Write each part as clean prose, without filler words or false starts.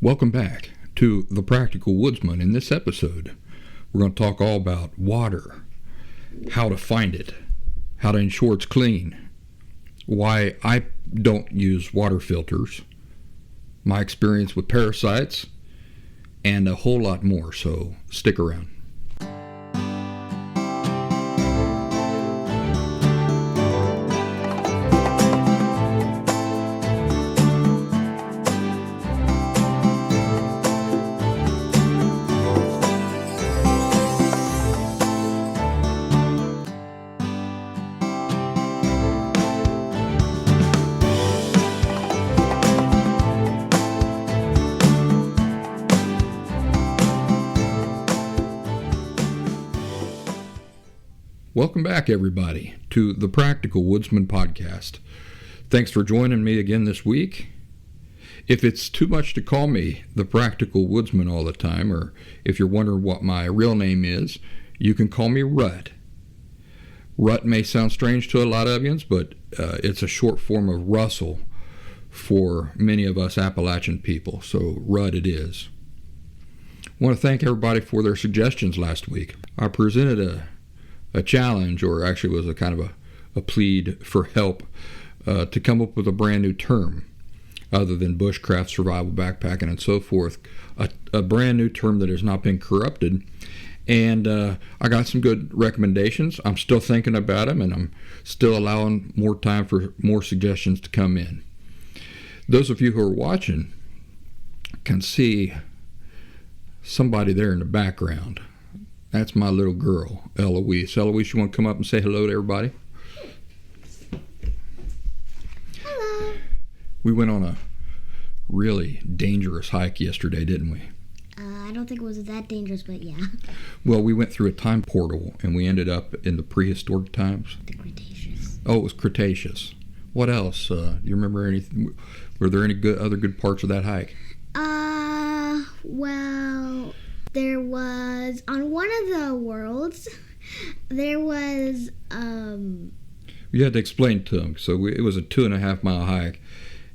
Welcome back to The Practical Woodsman. In this episode, we're going to talk all about water, how to find it, how to ensure it's clean, why I don't use water filters, my experience with parasites, and a whole lot more, so stick around. Welcome back, everybody, to the Practical Woodsman podcast. Thanks for joining me again this week. If it's too much to call me the Practical Woodsman all the time, or if you're wondering what my real name is, you can call me Rut. Rut may sound strange to a lot of you, but it's a short form of Russell for many of us Appalachian people, so Rut it is. I want to thank everybody for their suggestions last week. I presented a challenge, or actually was a kind of a plead for help to come up with a brand new term other than bushcraft, survival, backpacking, and so forth, a brand new term that has not been corrupted. And I got some good recommendations. I'm still thinking about them, and I'm still allowing more time for more suggestions to come in. Those of you who are watching can see somebody there in the background. That's my little girl, Eloise. Eloise, you want to come up and say hello to everybody? Hello. We went on a really dangerous hike yesterday, didn't we? I don't think it was that dangerous, but yeah. Well, we went through a time portal, and we ended up in the prehistoric times. The Cretaceous. Oh, it was Cretaceous. What else? Do you remember anything? Were there any other good parts of that hike? Well, there was, on one of the worlds, there was, You had to explain to them. So it was a 2.5 mile hike,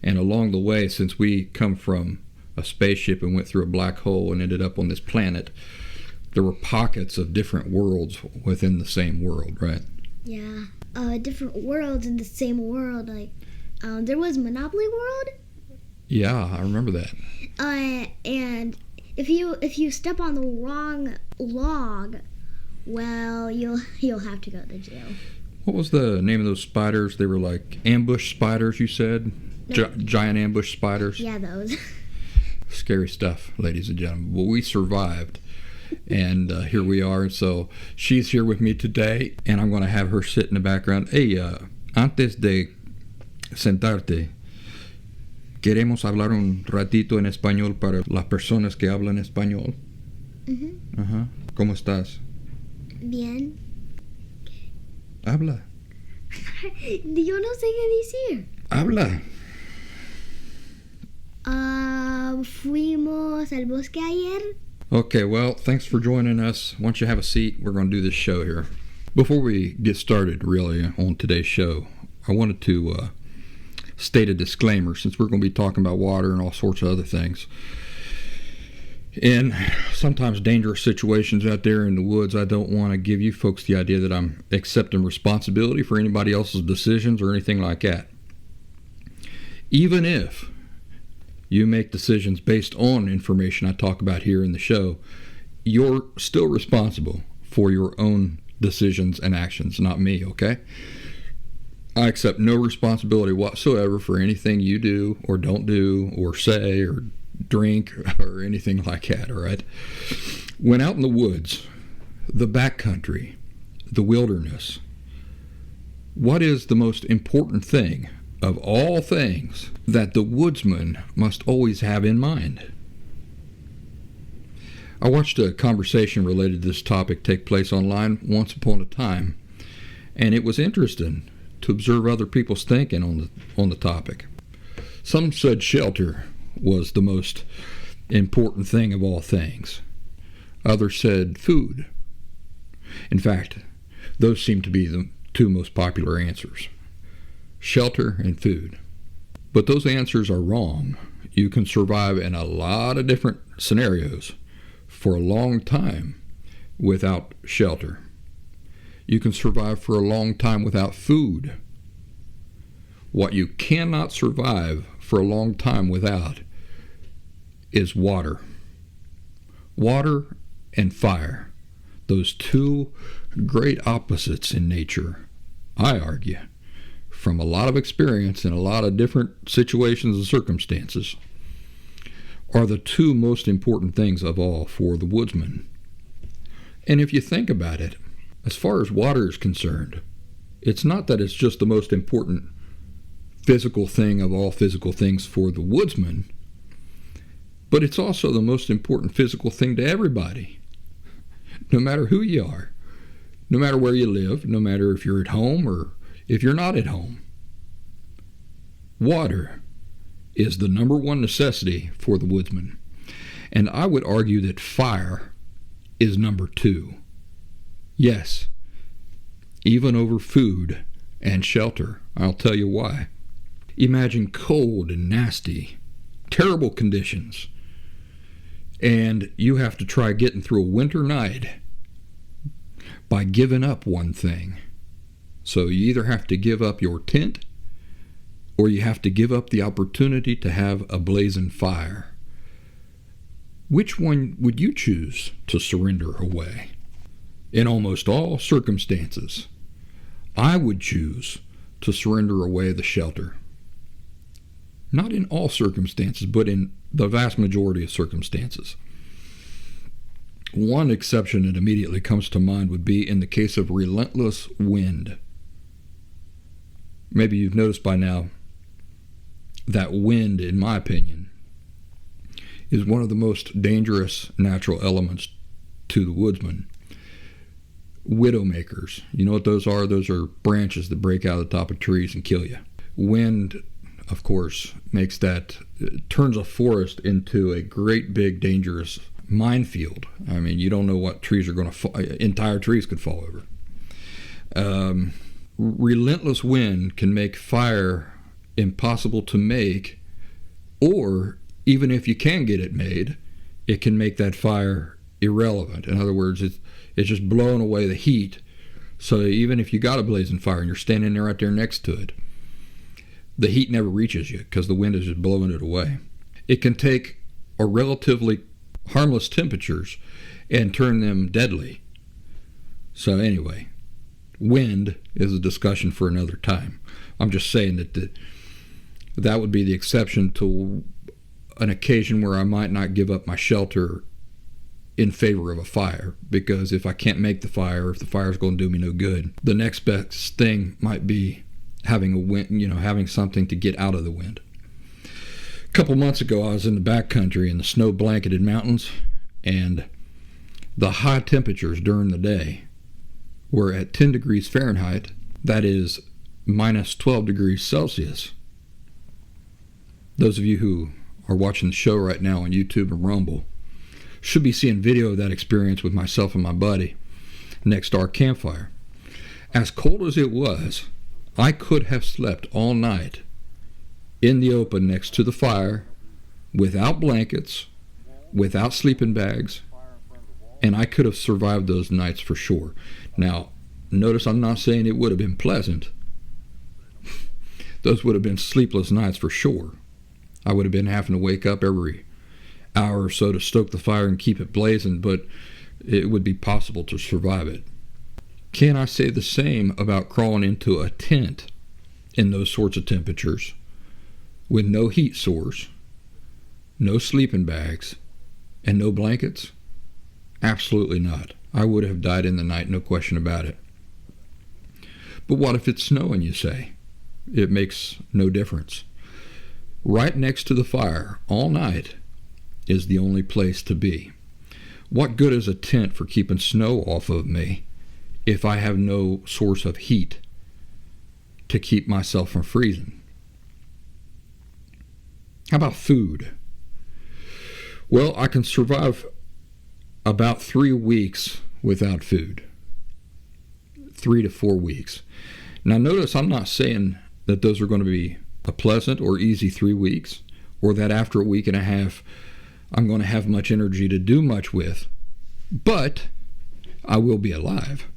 and along the way, since we come from a spaceship and went through a black hole and ended up on this planet, there were pockets of different worlds within the same world, right? Yeah, different worlds in the same world. Like, there was Monopoly World. Yeah, I remember that. And if you step on the wrong log, well, you'll have to go to jail. What was the name of those spiders? They were like ambush spiders, you said? No. Giant ambush spiders? Yeah, those. Scary stuff, ladies and gentlemen. Well, we survived, and here we are. And so she's here with me today, and I'm going to have her sit in the background. Hey, antes de sentarte, queremos hablar un ratito en español para las personas que hablan español. Uh-huh. ¿Cómo estás? Bien. Habla. Yo no sé qué decir. Habla. Fuimos al bosque ayer. Okay, well, thanks for joining us. Why don't you have a seat? We're going to do this show here. Before we get started, really, on today's show, I wanted to state a disclaimer, since we're going to be talking about water and all sorts of other things. In sometimes dangerous situations out there in the woods, I don't want to give you folks the idea that I'm accepting responsibility for anybody else's decisions or anything like that. Even if you make decisions based on information I talk about here in the show, you're still responsible for your own decisions and actions, not me, okay? I accept no responsibility whatsoever for anything you do or don't do or say or drink or anything like that, all right? When out in the woods, the backcountry, the wilderness, what is the most important thing of all things that the woodsman must always have in mind? I watched a conversation related to this topic take place online once upon a time, and it was interesting to observe other people's thinking on the topic. Some said shelter was the most important thing of all things. Others said food. In fact, those seem to be the two most popular answers: shelter and food. But those answers are wrong you can survive in a lot of different scenarios for a long time without shelter. You can survive for a long time without food. What you cannot survive for a long time without is water. Water and fire. Those two great opposites in nature, I argue, from a lot of experience in a lot of different situations and circumstances, are the two most important things of all for the woodsman. And if you think about it, as far as water is concerned, it's not that it's just the most important physical thing of all physical things for the woodsman, but it's also the most important physical thing to everybody, no matter who you are, no matter where you live, no matter if you're at home or if you're not at home. Water is the number one necessity for the woodsman. And I would argue that fire is number two. Yes, even over food and shelter. I'll tell you why. Imagine cold and nasty, terrible conditions, and you have to try getting through a winter night by giving up one thing. So you either have to give up your tent or you have to give up the opportunity to have a blazing fire. Which one would you choose to surrender away? In almost all circumstances, I would choose to surrender away the shelter. Not in all circumstances, but in the vast majority of circumstances. One exception that immediately comes to mind would be in the case of relentless wind. Maybe you've noticed by now that wind, in my opinion, is one of the most dangerous natural elements to the woodsman. Widowmakers, you know what those are? Those are branches that break out of the top of trees and kill you. Wind, of course, turns a forest into a great big dangerous minefield. I mean, you don't know what trees are going to fall. Entire trees could fall over. Relentless wind can make fire impossible to make, or even if you can get it made, it can make that fire irrelevant. In other words, it's just blowing away the heat. So even if you got a blazing fire and you're standing there right there next to it, the heat never reaches you because the wind is just blowing it away. It can take a relatively harmless temperatures and turn them deadly. So anyway, wind is a discussion for another time. I'm just saying that would be the exception to an occasion where I might not give up my shelter in favor of a fire, because if I can't make the fire, if the fire's going to do me no good, the next best thing might be having a wind, having something to get out of the wind. A couple months ago, I was in the backcountry in the snow-blanketed mountains, and the high temperatures during the day were at 10 degrees Fahrenheit, that is minus 12 degrees Celsius. Those of you who are watching the show right now on YouTube and Rumble should be seeing video of that experience with myself and my buddy next to our campfire. As cold as it was, I could have slept all night in the open next to the fire, without blankets, without sleeping bags, and I could have survived those nights for sure. Now, notice I'm not saying it would have been pleasant. Those would have been sleepless nights for sure. I would have been having to wake up every hour or so to stoke the fire and keep it blazing, but it would be possible to survive it. Can I say the same about crawling into a tent in those sorts of temperatures with no heat source, no sleeping bags, and no blankets? Absolutely not. I would have died in the night, no question about it. But what if it's snowing, you say? It makes no difference. Right next to the fire all night is the only place to be. What good is a tent for keeping snow off of me if I have no source of heat to keep myself from freezing? How about food? Well, I can survive about 3 weeks without food. 3 to 4 weeks. Now notice I'm not saying that those are going to be a pleasant or easy 3 weeks. or that after a week and a half I'm going to have much energy to do much with, but I will be alive.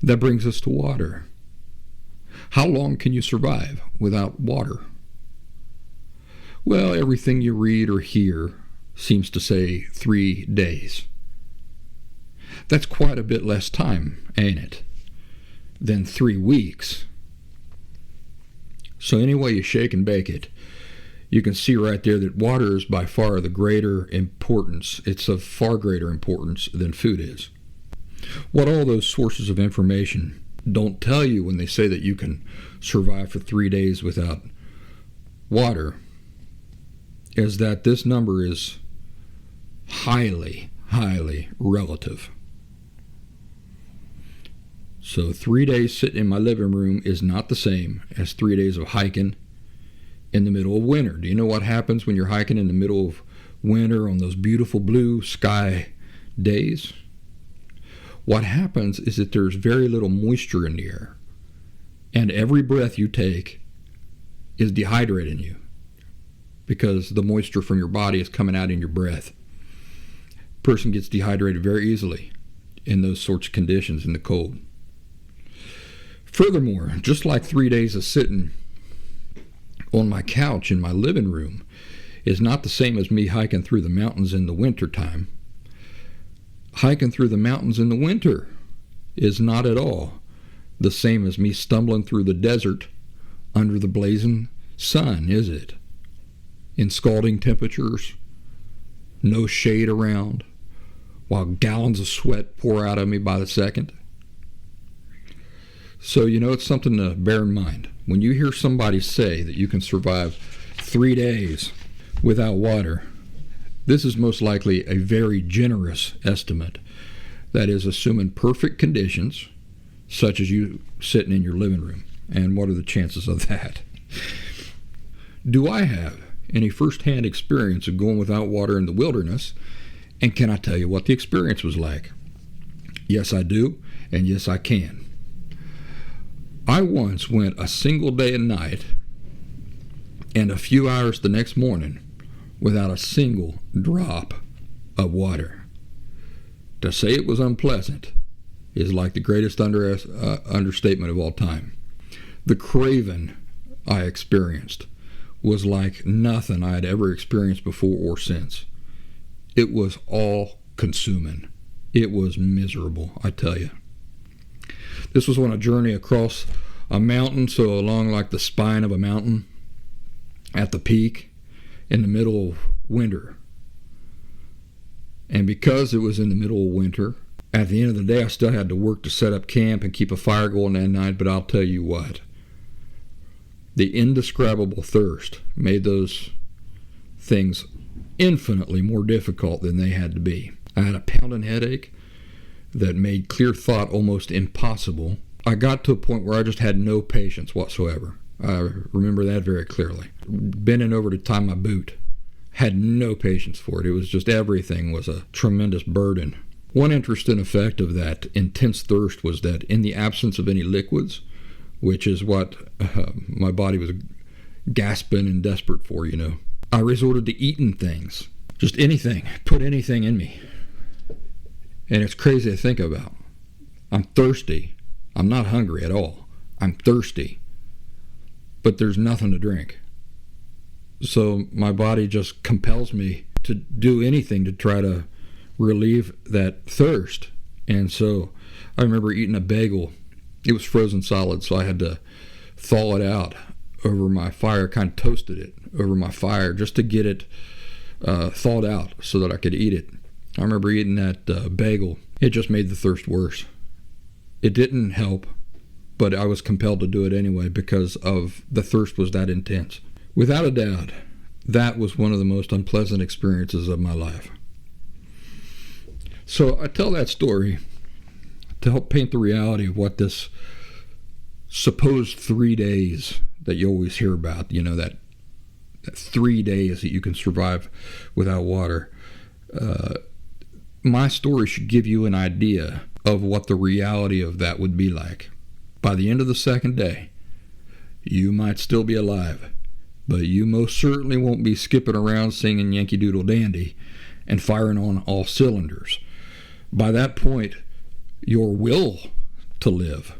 That brings us to water. How long can you survive without water? Well, everything you read or hear seems to say 3 days. That's quite a bit less time, ain't it, than 3 weeks. So any way you shake and bake it, you can see right there that water is by far the greater importance. It's of far greater importance than food is. What all those sources of information don't tell you when they say that you can survive for 3 days without water is that this number is highly, highly relative. So 3 days sitting in my living room is not the same as 3 days of hiking in the middle of winter. Do you know what happens when you're hiking in the middle of winter on those beautiful blue sky days? What happens is that there's very little moisture in the air, and every breath you take is dehydrating you because the moisture from your body is coming out in your breath. A person gets dehydrated very easily in those sorts of conditions in the cold. Furthermore, just like 3 days of sitting on my couch in my living room is not the same as me hiking through the mountains in the winter time. Hiking through the mountains in the winter is not at all the same as me stumbling through the desert under the blazing sun, is it? In scalding temperatures, no shade around, while gallons of sweat pour out of me by the second. So, it's something to bear in mind. When you hear somebody say that you can survive 3 days without water, this is most likely a very generous estimate. That is, assuming perfect conditions, such as you sitting in your living room. And what are the chances of that? Do I have any first-hand experience of going without water in the wilderness? And can I tell you what the experience was like? Yes, I do, and yes, I can. I once went a single day and night and a few hours the next morning without a single drop of water. To say it was unpleasant is like the greatest understatement of all time. The craving I experienced was like nothing I had ever experienced before or since. It was all consuming. It was miserable, I tell you. This was on a journey across a mountain, so along like the spine of a mountain at the peak in the middle of winter. And because it was in the middle of winter, at the end of the day I still had to work to set up camp and keep a fire going that night, but I'll tell you what, the indescribable thirst made those things infinitely more difficult than they had to be. I had a pounding headache that made clear thought almost impossible. I got to a point where I just had no patience whatsoever. I remember that very clearly. Bending over to tie my boot, had no patience for it. It was just everything was a tremendous burden. One interesting effect of that intense thirst was that in the absence of any liquids, which is what my body was gasping and desperate for, I resorted to eating things. Just anything. Put anything in me. And it's crazy to think about. I'm thirsty. I'm not hungry at all. I'm thirsty. But there's nothing to drink. So my body just compels me to do anything to try to relieve that thirst. And so I remember eating a bagel. It was frozen solid, so I had to thaw it out over my fire, kind of toasted it over my fire just to get it thawed out so that I could eat it. I remember eating that bagel. It just made the thirst worse. It didn't help, but I was compelled to do it anyway because of the thirst was that intense. Without a doubt, that was one of the most unpleasant experiences of my life. So I tell that story to help paint the reality of what this supposed 3 days that you always hear about, that 3 days that you can survive without water. My story should give you an idea of what the reality of that would be like. By the end of the second day, you might still be alive, but you most certainly won't be skipping around singing Yankee Doodle Dandy and firing on all cylinders. By that point, your will to live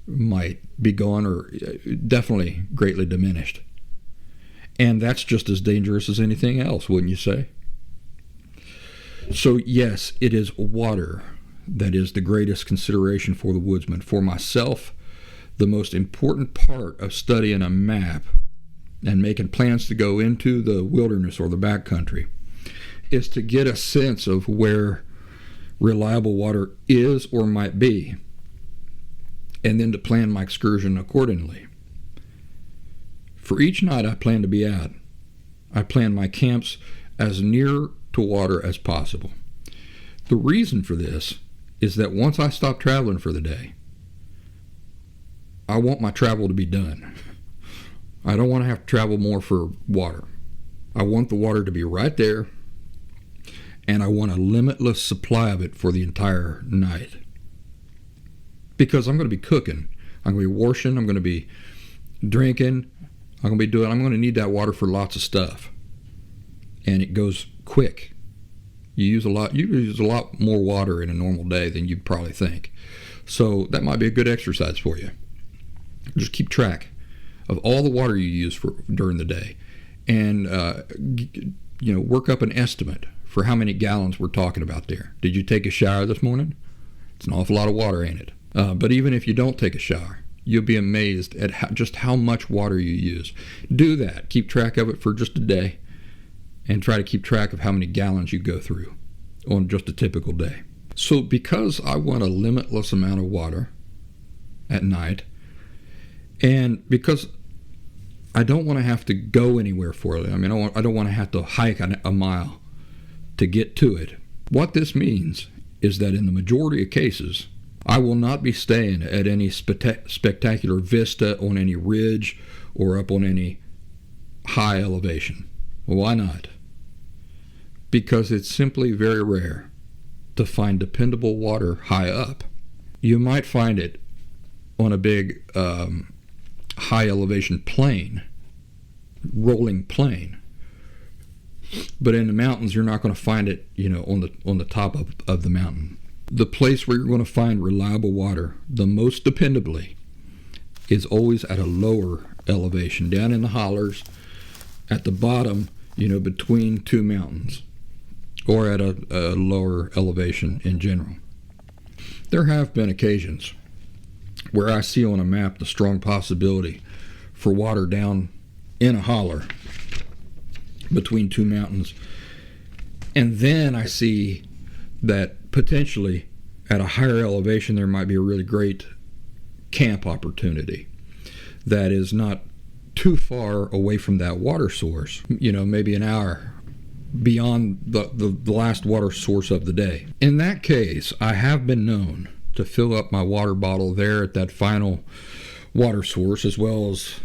might be gone, or definitely greatly diminished. And that's just as dangerous as anything else, wouldn't you say? So yes, it is water that is the greatest consideration for the woodsman. For myself, the most important part of studying a map and making plans to go into the wilderness or the backcountry is to get a sense of where reliable water is or might be, and then to plan my excursion accordingly. For each night I plan to be at, I plan my camps as near to water as possible. The reason for this is that once I stop traveling for the day, I want my travel to be done. I don't want to have to travel more for water. I want the water to be right there, and I want a limitless supply of it for the entire night. Because I'm going to be cooking, I'm going to be washing, I'm going to be drinking, I'm going to need that water for lots of stuff. And it goes quick. You use a lot more water in a normal day than you'd probably think. So that might be a good exercise for you. Just keep track of all the water you use during the day, and work up an estimate for how many gallons we're talking about there. Did you take a shower this morning? It's an awful lot of water, ain't it? But even if you don't take a shower, you'll be amazed at just how much water you use. Do that. Keep track of it for just a day, and try to keep track of how many gallons you go through on just a typical day. So because I want a limitless amount of water at night, and because I don't want to have to go anywhere for it, I don't want to have to hike a mile to get to it. What this means is that in the majority of cases, I will not be staying at any spectacular vista on any ridge or up on any high elevation. Well, why not? Because it's simply very rare to find dependable water high up. You might find it on a big high elevation plain, rolling plain, but in the mountains you're not going to find it on the top of the mountain. The place where you're going to find reliable water the most dependably is always at a lower elevation, down in the hollers, at the bottom, between two mountains, or at a lower elevation in general. There have been occasions where I see on a map the strong possibility for water down in a holler between two mountains, and then I see that potentially at a higher elevation there might be a really great camp opportunity that is not too far away from that water source, maybe an hour beyond the last water source of the day. In that case, I have been known to fill up my water bottle there at that final water source, as well as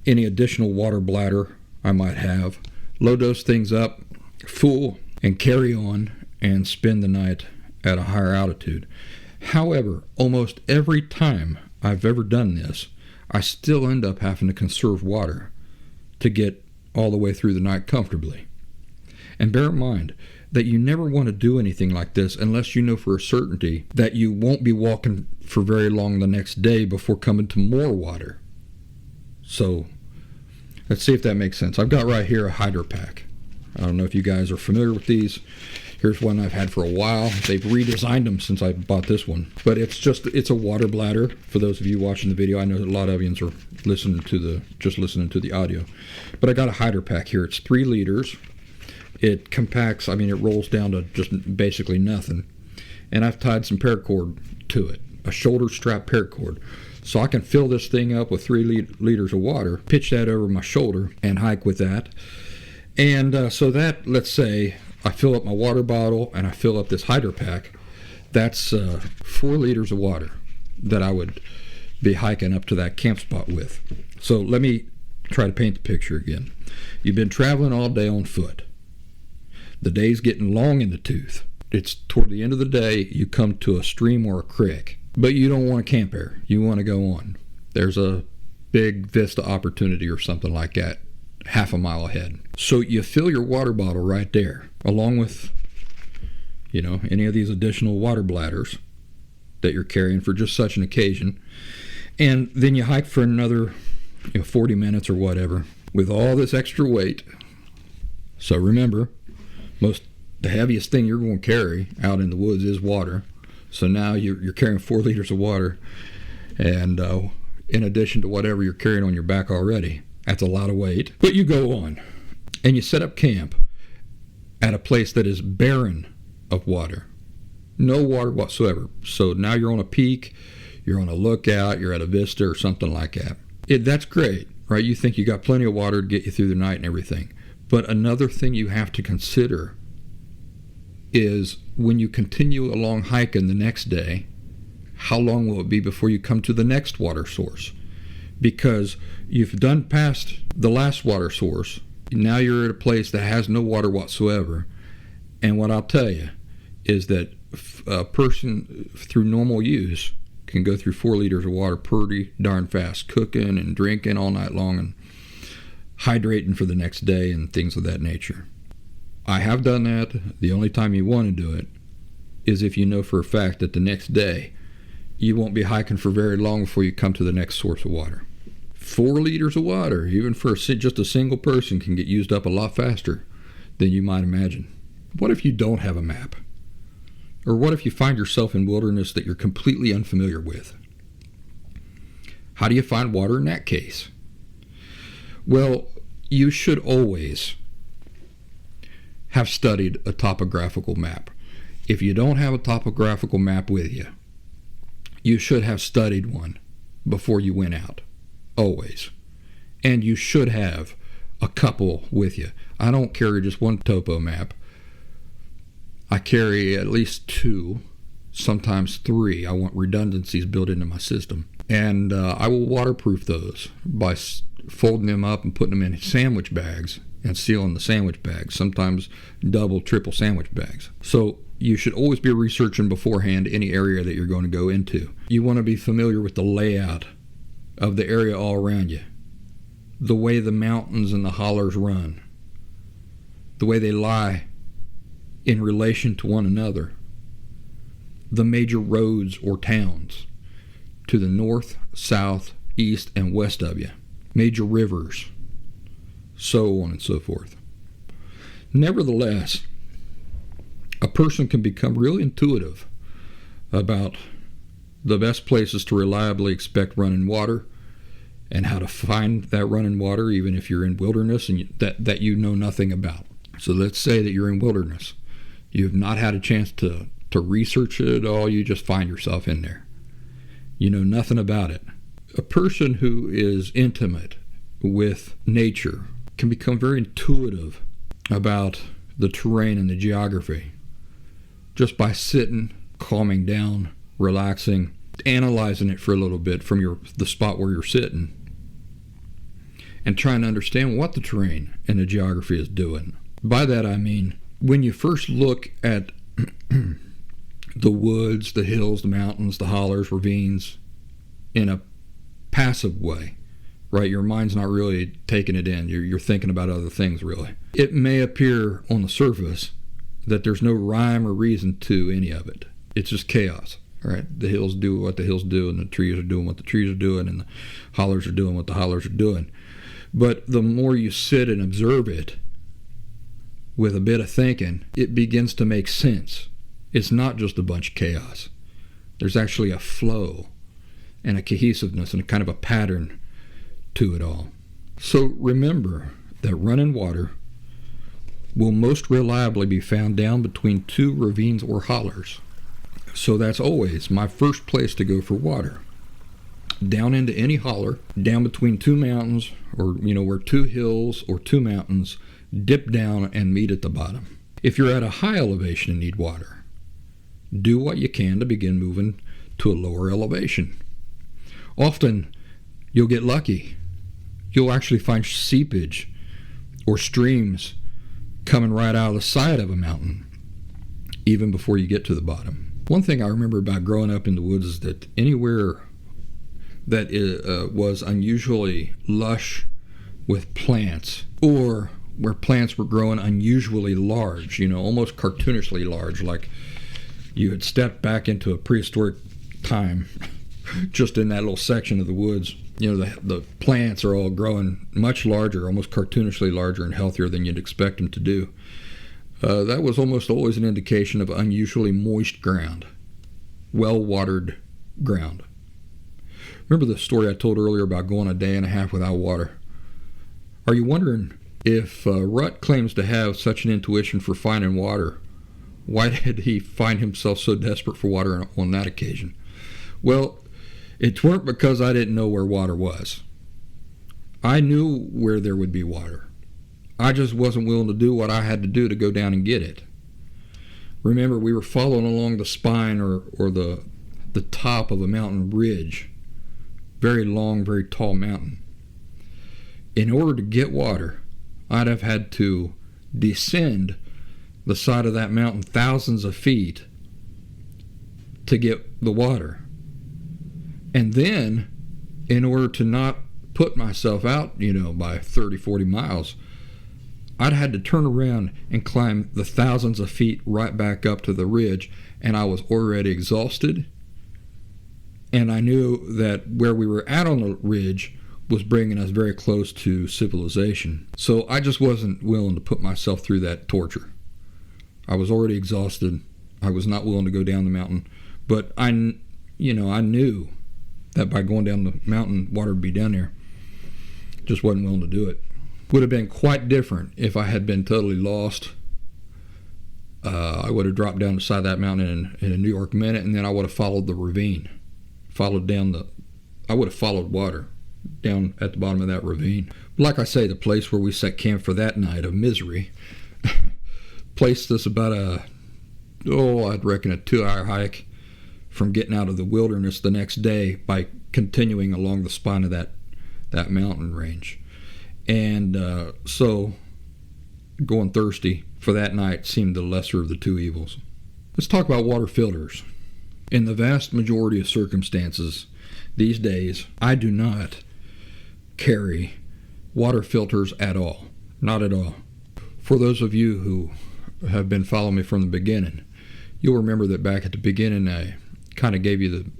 any additional water bladder I might have, load those things up full, and carry on and spend the night at a higher altitude. However, almost every time I've ever done this, I still end up having to conserve water to get all the way through the night comfortably. And bear in mind that you never want to do anything like this unless you know for a certainty that you won't be walking for very long the next day before coming to more water. So let's see if that makes sense. I've got right here a hydro pack. I don't know if you guys are familiar with these. Here's one I've had for a while. They've redesigned them since I bought this one. But it's a water bladder. For those of you watching the video, I know that a lot of you are listening to the audio. But I got a hydro pack here. It's 3 liters. It compacts, it rolls down to just basically nothing. And I've tied some paracord to it, a shoulder strap paracord. So I can fill this thing up with 3 liters of water, pitch that over my shoulder, and hike with that. And so that, let's say, I fill up my water bottle and I fill up this hydro pack. That's 4 liters of water that I would be hiking up to that camp spot with. So let me try to paint the picture again. You've been traveling all day on foot. The day's getting long in the tooth. It's toward the end of the day, you come to a stream or a creek, but you don't want to camp there. You want to go on. There's a big vista opportunity or something like that, half a mile ahead. So you fill your water bottle right there, along with, any of these additional water bladders that you're carrying for just such an occasion. And then you hike for another 40 minutes or whatever with all this extra weight. So remember, the heaviest thing you're going to carry out in the woods is water. So now you're carrying 4 liters of water, and in addition to whatever you're carrying on your back already. That's a lot of weight. But you go on, and you set up camp at a place that is barren of water. No water whatsoever. So now you're on a peak, you're on a lookout, you're at a vista or something like that. That's great, right? You think you got plenty of water to get you through the night and everything. But another thing you have to consider is when you continue along hiking the next day, how long will it be before you come to the next water source? Because you've done past the last water source. Now you're at a place that has no water whatsoever. And what I'll tell you is that a person through normal use can go through 4 liters of water pretty darn fast, cooking and drinking all night long and hydrating for the next day and things of that nature. I have done that. The only time you want to do it is if you know for a fact that the next day you won't be hiking for very long before you come to the next source of water. 4 liters of water, even for just a single person, can get used up a lot faster than you might imagine. What if you don't have a map? Or what if you find yourself in wilderness that you're completely unfamiliar with? How do you find water in that case? Well, you should always have studied a topographical map. If you don't have a topographical map with you, you should have studied one before you went out, always. And you should have a couple with you. I don't carry just one topo map. I carry at least 2, sometimes 3. I want redundancies built into my system. And I will waterproof those by folding them up and putting them in sandwich bags and sealing the sandwich bags, sometimes double, triple sandwich bags. So you should always be researching beforehand any area that you're going to go into. You want to be familiar with the layout of the area all around you, the way the mountains and the hollers run, the way they lie in relation to one another, the major roads or towns to the north, south, east, and west of you, major rivers, so on and so forth. Nevertheless, a person can become real intuitive about the best places to reliably expect running water and how to find that running water, even if you're in wilderness and that you know nothing about. So let's say that you're in wilderness. You've not had a chance to research it at all. You just find yourself in there. You know nothing about it. A person who is intimate with nature can become very intuitive about the terrain and the geography just by sitting, calming down, relaxing, analyzing it for a little bit from the spot where you're sitting, and trying to understand what the terrain and the geography is doing. By that I mean, when you first look at the woods, the hills, the mountains, the hollers, ravines, in a passive way, right? Your mind's not really taking it in. You're thinking about other things, really. It may appear on the surface that there's no rhyme or reason to any of it. It's just chaos, right? The hills do what the hills do, and the trees are doing what the trees are doing, and the hollers are doing what the hollers are doing. But the more you sit and observe it with a bit of thinking, it begins to make sense. It's not just a bunch of chaos. There's actually a flow and a cohesiveness and a kind of a pattern to it all. So remember that running water will most reliably be found down between 2 ravines or hollers. So that's always my first place to go for water. Down into any holler, down between 2 mountains, or where 2 hills or 2 mountains dip down and meet at the bottom. If you're at a high elevation and need water, do what you can to begin moving to a lower elevation. Often you'll get lucky. You'll actually find seepage or streams coming right out of the side of a mountain, even before you get to the bottom. One thing I remember about growing up in the woods is that anywhere that was unusually lush with plants, or where plants were growing unusually large, almost cartoonishly large, like you had stepped back into a prehistoric time just in that little section of the woods. The plants are all growing much larger, almost cartoonishly larger and healthier than you'd expect them to do. That was almost always an indication of unusually moist ground, well-watered ground. Remember the story I told earlier about going a day and a half without water? Are you wondering if Rutt claims to have such an intuition for finding water, why did he find himself so desperate for water on that occasion? Well, it weren't because I didn't know where water was. I knew where there would be water. I just wasn't willing to do what I had to do to go down and get it. Remember, we were following along the spine or the top of a mountain ridge. Very long, very tall mountain. In order to get water, I'd have had to descend the side of that mountain thousands of feet to get the water. And then, in order to not put myself out, by 30, 40 miles, I'd had to turn around and climb the thousands of feet right back up to the ridge, and I was already exhausted. And I knew that where we were at on the ridge was bringing us very close to civilization. So I just wasn't willing to put myself through that torture. I was already exhausted. I was not willing to go down the mountain. But I knew that by going down the mountain, water would be down there. Just wasn't willing to do it. Would have been quite different if I had been totally lost. I would have dropped down the side of that mountain in a New York minute, and then I would have followed the ravine. I would have followed water down at the bottom of that ravine. Like I say, the place where we set camp for that night of misery placed us about I'd reckon a 2-hour hike from getting out of the wilderness the next day by continuing along the spine of that mountain range. And so going thirsty for that night seemed the lesser of the two evils. Let's talk about water filters. In the vast majority of circumstances these days, I do not carry water filters at all. Not at all. For those of you who have been following me from the beginning, you'll remember that back at the beginning I kind of gave you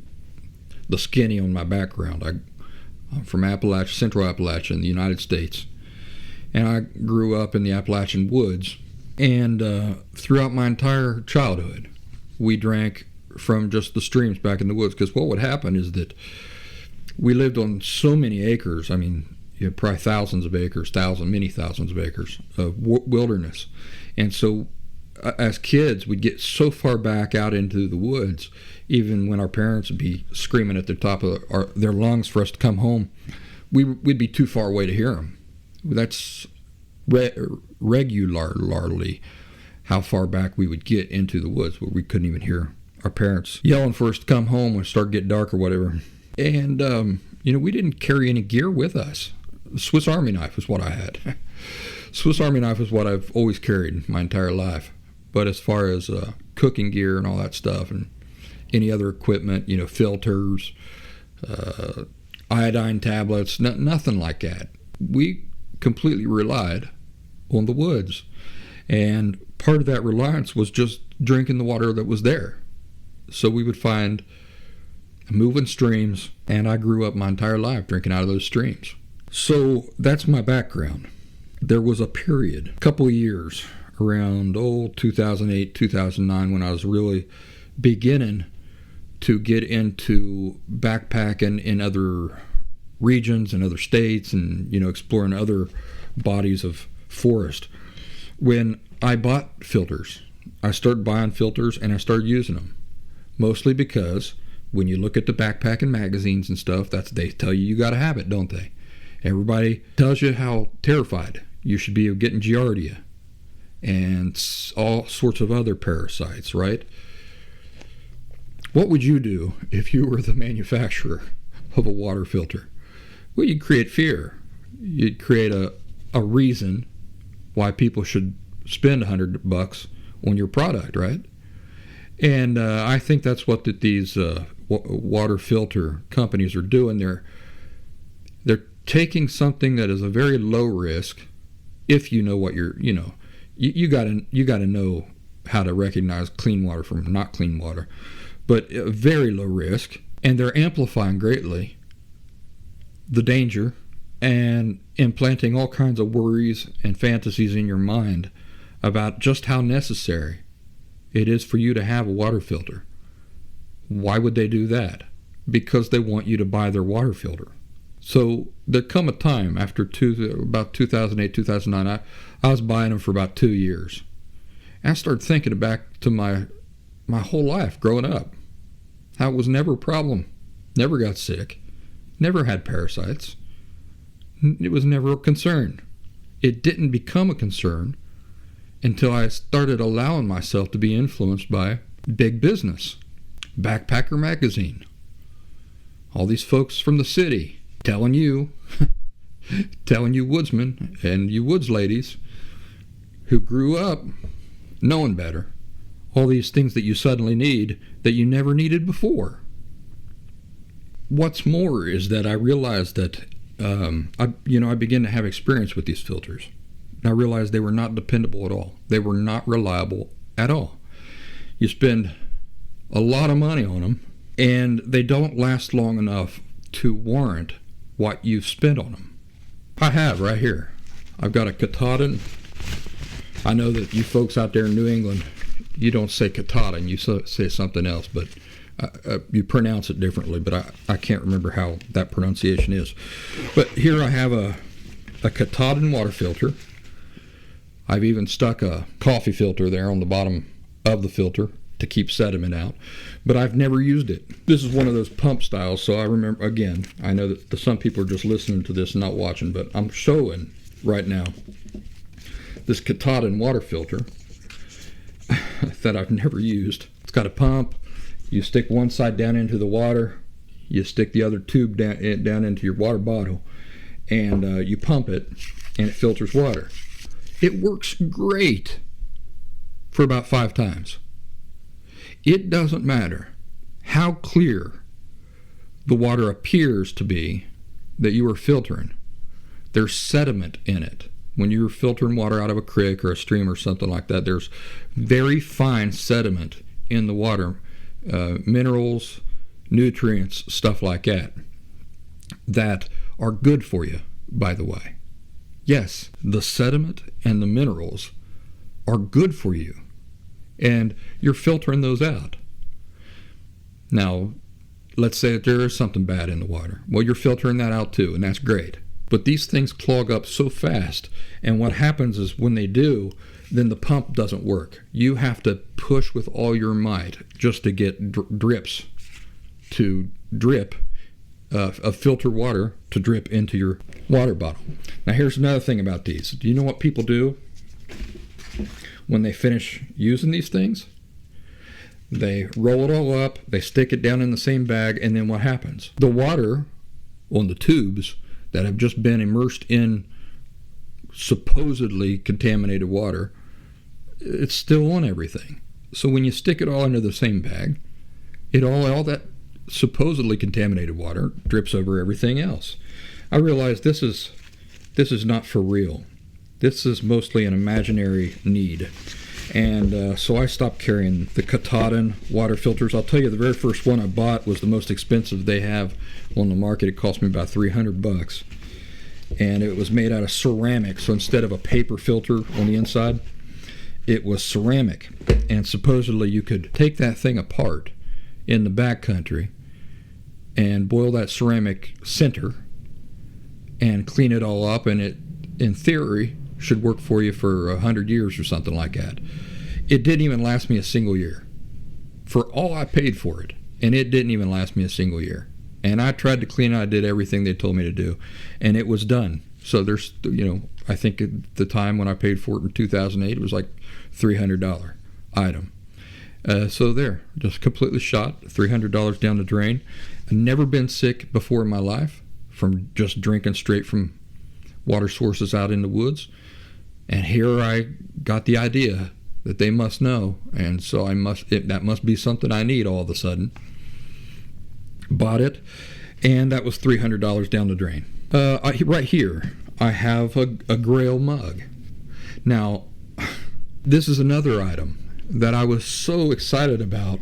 the skinny on my background. I'm from Appalachia, Central Appalachia in the United States. And I grew up in the Appalachian woods. And throughout my entire childhood, we drank from just the streams back in the woods. Because what would happen is that we lived on so many acres. I mean, you had probably thousands of acres, many thousands of acres of wilderness. And so as kids, we'd get so far back out into the woods, even when our parents would be screaming at the top of their lungs for us to come home, we'd be too far away to hear them. That's regularly how far back we would get into the woods, where we couldn't even hear our parents yelling for us to come home when it started getting dark or whatever. And, we didn't carry any gear with us. The Swiss Army knife was what I had. Swiss Army knife is what I've always carried my entire life. But as far as cooking gear and all that stuff and any other equipment, filters, iodine tablets, nothing like that. We completely relied on the woods. And part of that reliance was just drinking the water that was there. So we would find moving streams, and I grew up my entire life drinking out of those streams. So that's my background. There was a period, a couple of years, around 2008, 2009, when I was really beginning to get into backpacking in other regions and other states and, exploring other bodies of forest. When I bought filters, I started buying filters and I started using them. Mostly because when you look at the backpacking magazines and stuff, they tell you got to have it, don't they? Everybody tells you how terrified you should be of getting giardia and all sorts of other parasites, right? What would you do if you were the manufacturer of a water filter? Well, you'd create fear. You'd create a reason why people should spend $100 on your product, right? And I think that's what these water filter companies are doing. They're taking something that is a very low risk, if you know what you got to know how to recognize clean water from not clean water, but very low risk, and they're amplifying greatly the danger and implanting all kinds of worries and fantasies in your mind about just how necessary it is for you to have a water filter. Why would they do that? Because they want you to buy their water filter. So there come a time after about 2008, 2009, I was buying them for about 2 years. And I started thinking back to my whole life growing up. How it was never a problem. Never got sick. Never had parasites. It was never a concern. It didn't become a concern until I started allowing myself to be influenced by big business. Backpacker magazine. All these folks from the city telling you woodsmen and you woods ladies who grew up knowing better, all these things that you suddenly need that you never needed before. What's more is that I realized that I began to have experience with these filters. And I realized they were not dependable at all. They were not reliable at all. You spend a lot of money on them, and they don't last long enough to warrant what you've spent on them. I have right here. I've got a Katahdin. I know that you folks out there in New England, you don't say Katahdin, you say something else, but you pronounce it differently, but I can't remember how that pronunciation is. But here I have a Katahdin water filter. I've even stuck a coffee filter there on the bottom of the filter to keep sediment out, but I've never used it. This is one of those pump styles, so I remember, again, I know that some people are just listening to this and not watching, but I'm showing right now this Katahdin water filter that I've never used. It's got a pump. You stick one side down into the water, you stick the other tube down into your water bottle, and you pump it, and it filters water. It works great for about 5 times. It doesn't matter how clear the water appears to be that you are filtering. There's sediment in it. When you're filtering water out of a creek or a stream or something like that, there's very fine sediment in the water, minerals, nutrients, stuff like that are good for you, by the way. Yes, the sediment and the minerals are good for you, and you're filtering those out. Now, let's say that there is something bad in the water. Well, you're filtering that out too, and that's great. But these things clog up so fast, and what happens is when they do, then the pump doesn't work. You have to push with all your might just to get drips to drip of filtered water to drip into your water bottle. Now here's another thing about these. Do you know what people do when they finish using these things? They roll it all up, they stick it down in the same bag, and then what happens? The water on the tubes that have just been immersed in supposedly contaminated water, it's still on everything. So when you stick it all into the same bag, all that supposedly contaminated water drips over everything else. I realize this is not for real. This is mostly an imaginary need. And so I stopped carrying the Katahdin water filters. I'll tell you, the very first one I bought was the most expensive they have on the market. It cost me about $300. And it was made out of ceramic. So instead of a paper filter on the inside, it was ceramic. And supposedly you could take that thing apart in the backcountry and boil that ceramic center and clean it all up, and it, in theory, should work for you for 100 years or something like that. It didn't even last me a single year for all I paid for it, and it didn't even last me a single year. And I tried to clean it. I did everything they told me to do, and it was done. So there's, I think at the time when I paid for it in 2008, it was like $300 item. So there, just completely shot, $300 down the drain. I've never been sick before in my life from just drinking straight from water sources out in the woods. And here I got the idea that they must know, and so that must be something I need all of a sudden. Bought it, and that was $300 down the drain. Right here, I have a Grail mug. Now, this is another item that I was so excited about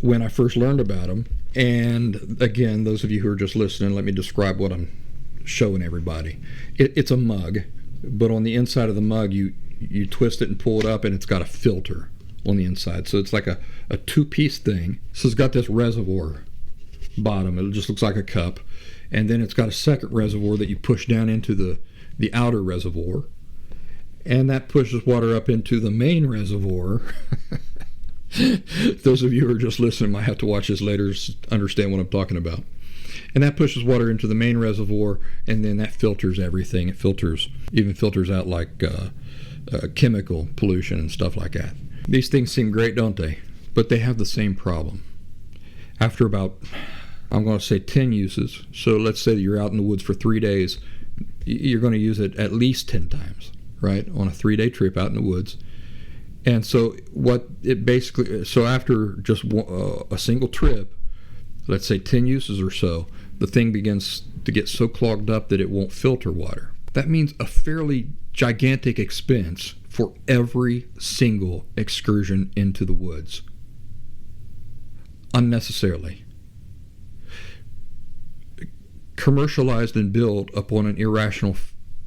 when I first learned about them. And again, those of you who are just listening, let me describe what I'm showing everybody. It's a mug, but on the inside of the mug, you twist it and pull it up, and it's got a filter on the inside. So it's like a two-piece thing. So it's got this reservoir bottom. It just looks like a cup. And then it's got a second reservoir that you push down into the outer reservoir. And that pushes water up into the main reservoir. Those of you who are just listening might have to watch this later to understand what I'm talking about. And that pushes water into the main reservoir, and then that filters everything. It even filters out like chemical pollution and stuff like that. These things seem great, don't they? But they have the same problem. After about, I'm going to say 10 uses, so let's say that you're out in the woods for 3 days, you're going to use it at least 10 times, right, on a 3-day trip out in the woods. And so after just a single trip, let's say 10 uses or so, the thing begins to get so clogged up that it won't filter water. That means a fairly gigantic expense for every single excursion into the woods. Unnecessarily. Commercialized and built upon an irrational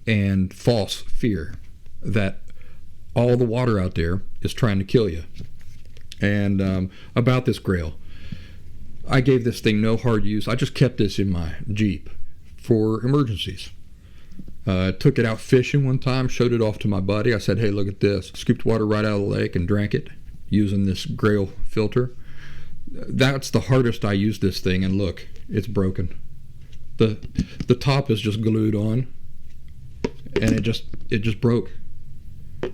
and false fear that all the water out there is trying to kill you. And about this Grail, I gave this thing no hard use. I just kept this in my Jeep for emergencies. Took it out fishing one time, showed it off to my buddy. I said, hey, look at this. Scooped water right out of the lake and drank it using this Grail filter. That's the hardest I used this thing, and look, it's broken. The top is just glued on, and it just broke.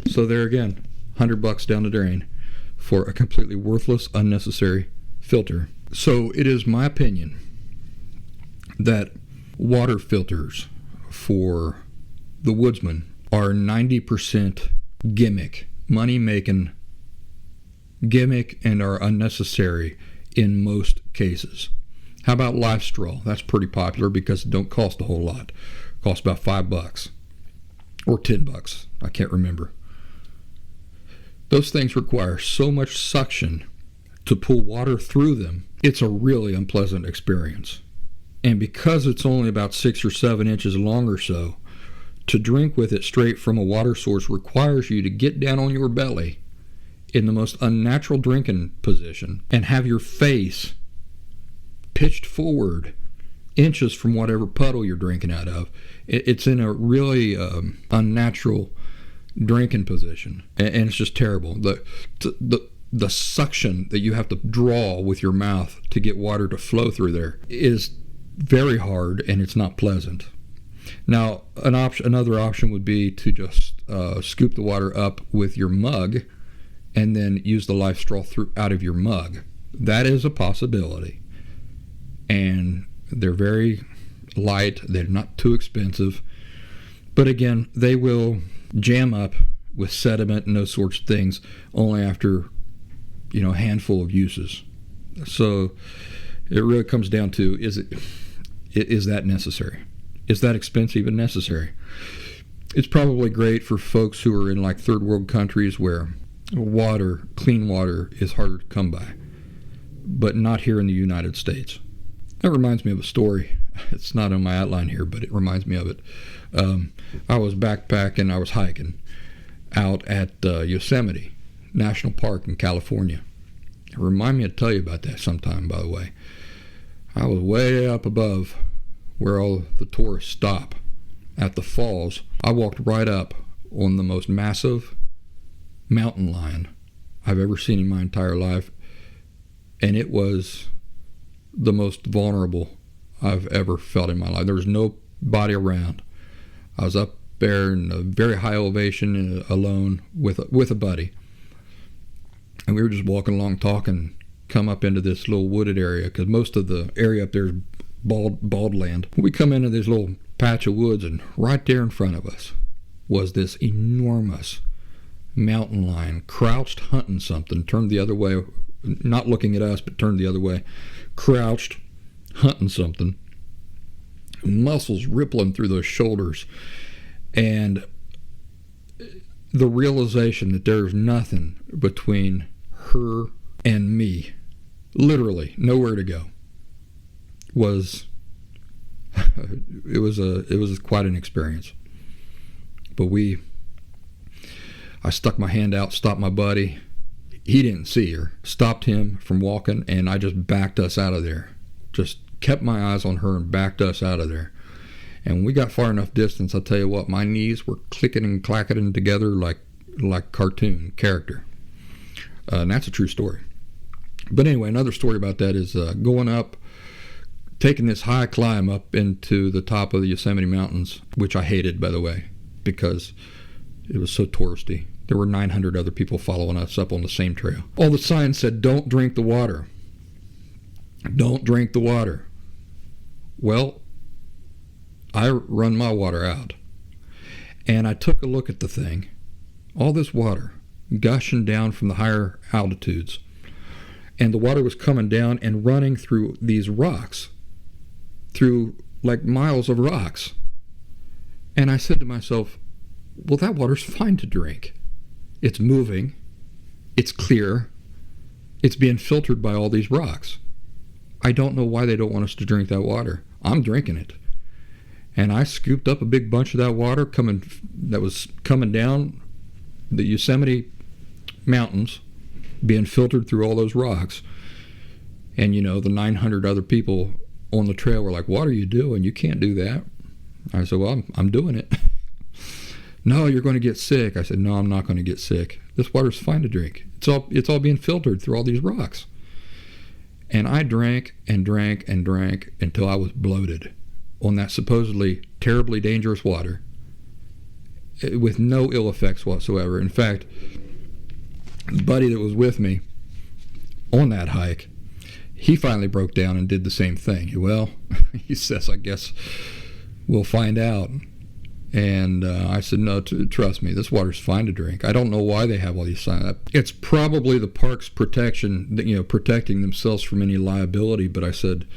So there again, $100 down the drain for a completely worthless, unnecessary filter. So it is my opinion that water filters for the Woodsman are 90% gimmick, money-making gimmick, and are unnecessary in most cases. How about live straw? That's pretty popular because it don't cost a whole lot. It costs about $5 or $10. I can't remember. Those things require so much suction to pull water through them. It's a really unpleasant experience. And because it's only about 6 or 7 inches long or so, to drink with it straight from a water source requires you to get down on your belly in the most unnatural drinking position and have your face pitched forward inches from whatever puddle you're drinking out of. It's in a really unnatural drinking position, and it's just terrible. The suction that you have to draw with your mouth to get water to flow through there is very hard, and it's not pleasant. Now, another option would be to just scoop the water up with your mug and then use the live straw out of your mug. That is a possibility. And they're very light. They're not too expensive. But again, they will jam up with sediment and those sorts of things only after, a handful of uses. So it really comes down to, is that necessary? Is that expense even necessary? It's probably great for folks who are in like third world countries where clean water is harder to come by, but not here in the United States. That reminds me of a story. It's not on my outline here, but it reminds me of it. I was backpacking, I was hiking out at Yosemite National Park in California. Remind me to tell you about that sometime, by the way. I was way up above where all the tourists stop at the falls. I walked right up on the most massive mountain lion I've ever seen in my entire life, and it was the most vulnerable I've ever felt in my life. There was nobody around. I was up there in a very high elevation alone with a buddy, and we were just walking along talking, come up into this little wooded area because most of the area up there is bald land. We come into this little patch of woods, and right there in front of us was this enormous mountain lion crouched hunting something, turned the other way, not looking at us, but turned the other way, crouched, hunting something, muscles rippling through those shoulders, and the realization that there's nothing between her and me, literally nowhere to go, was it was quite an experience. But I stuck my hand out, stopped my buddy. He didn't see her, stopped him from walking, and I just backed us out of there. Just kept my eyes on her and backed us out of there. And when we got far enough distance, I'll tell you what, my knees were clicking and clacking together like cartoon character. And that's a true story. But anyway, another story about that is going up, taking this high climb up into the top of the Yosemite Mountains, which I hated, by the way, because it was so touristy. There were 900 other people following us up on the same trail. All the signs said, don't drink the water. Don't drink the water. Well, I run my water out. And I took a look at the thing. All this water gushing down from the higher altitudes. And the water was coming down and running through these rocks. Through like miles of rocks. And I said to myself, well, that water's fine to drink. It's moving. It's clear. It's being filtered by all these rocks. I don't know why they don't want us to drink that water. I'm drinking it. And I scooped up a big bunch of that water that was coming down the Yosemite Mountains, being filtered through all those rocks. And, the 900 other people on the trail were like, what are you doing? You can't do that. I said, well, I'm doing it. No, you're going to get sick. I said, no, I'm not going to get sick. This water's fine to drink. It's all being filtered through all these rocks. And I drank and drank and drank until I was bloated on that supposedly terribly dangerous water with no ill effects whatsoever. In fact, the buddy that was with me on that hike, he finally broke down and did the same thing. Well, he says, I guess we'll find out. And I said, no, trust me, this water's fine to drink. I don't know why they have all these signs. It's probably the park's protection, protecting themselves from any liability. But I said,